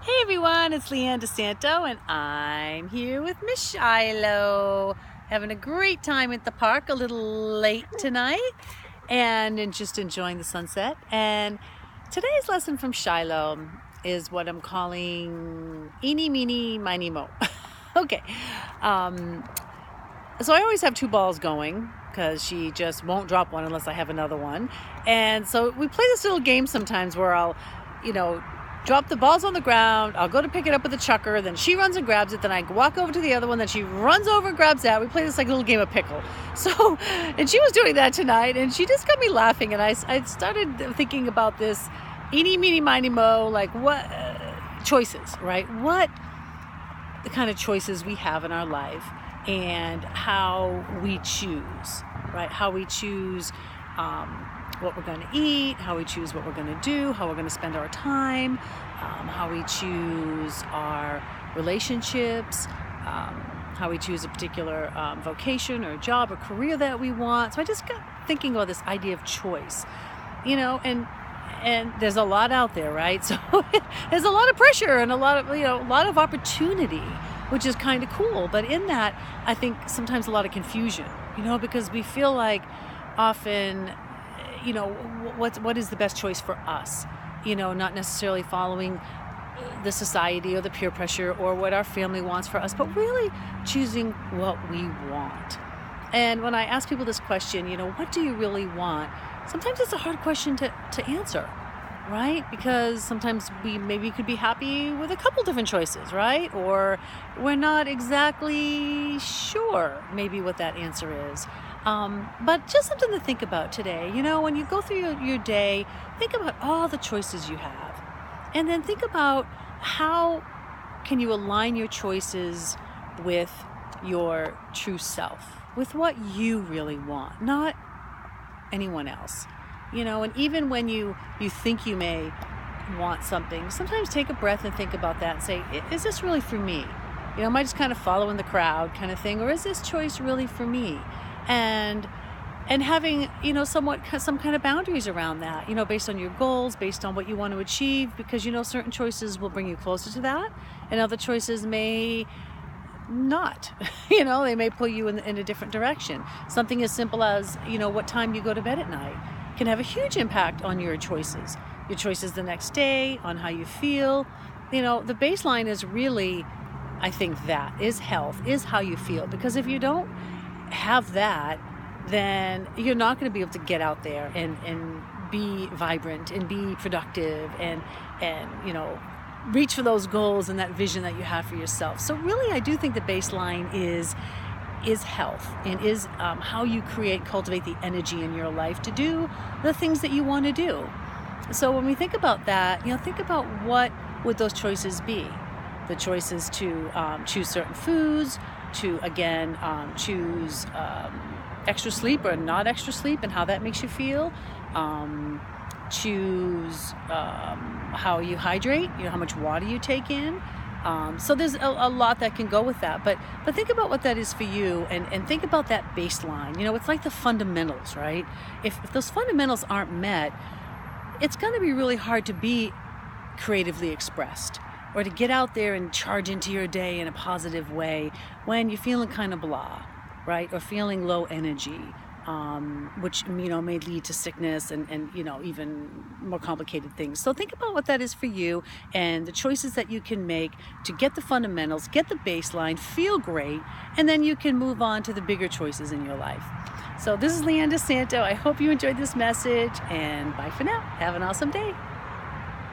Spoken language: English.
Hey everyone, it's Leanne DeSanto and I'm here with Miss Shiloh. Having a great time at the park, a little late tonight and just enjoying the sunset. And today's lesson from Shiloh is what I'm calling Eeny, Meeny, Miny, Mo. Okay, so I always have two balls going because she just won't drop one unless I have another one. And so we play this little game sometimes where I'll, drop the balls on the ground. I'll go to pick it up with the chucker. Then she runs and grabs it. Then I walk over to the other one. Then she runs over and grabs that. We play this like little game of pickle. So, and she was doing that tonight and she just got me laughing. And I started thinking about this eeny, meeny, miny, mo, like what choices, right? What the kind of choices we have in our life and how we choose, right? How we choose what we're going to eat, how we choose what we're going to do, how we're going to spend our time, how we choose our relationships, how we choose a particular vocation or job or career that we want. So I just got thinking about this idea of choice, and there's a lot out there, right? So there's a lot of pressure and a lot of opportunity, which is kind of cool. But in that, I think sometimes a lot of confusion, because we feel like often, what is the best choice for us? Not necessarily following the society or the peer pressure or what our family wants for us, but really choosing what we want. And when I ask people this question, what do you really want? Sometimes it's a hard question to answer, right? Because sometimes we maybe could be happy with a couple different choices, right? Or we're not exactly sure maybe what that answer is. But just something to think about today. When you go through your day, think about all the choices you have. And then think about how can you align your choices with your true self, with what you really want, not anyone else. And even when you think you may want something, sometimes take a breath and think about that and say, is this really for me? Am I just kind of following the crowd kind of thing? Or is this choice really for me? And having, some kind of boundaries around that, based on your goals, based on what you want to achieve, because, certain choices will bring you closer to that and other choices may not, they may pull you in a different direction. Something as simple as, what time you go to bed at night can have a huge impact on your choices the next day, on how you feel. The baseline is really, I think that is health, is how you feel, because if you don't have that, then you're not going to be able to get out there and be vibrant and be productive and reach for those goals and that vision that you have for yourself. So really, I do think the baseline is health and is how you cultivate the energy in your life to do the things that you want to do. So when we think about that, think about what would those choices be. The choices to choose certain foods, to again choose extra sleep or not extra sleep and how that makes you feel. Choose how you hydrate, how much water you take in. So there's a lot that can go with that. But think about what that is for you and think about that baseline. It's like the fundamentals, right? If those fundamentals aren't met, it's going to be really hard to be creatively expressed or to get out there and charge into your day in a positive way when you're feeling kind of blah, right? Or feeling low energy, which, may lead to sickness and even more complicated things. So think about what that is for you and the choices that you can make to get the fundamentals, get the baseline, feel great, and then you can move on to the bigger choices in your life. So this is Leanne DeSanto. I hope you enjoyed this message, and bye for now. Have an awesome day.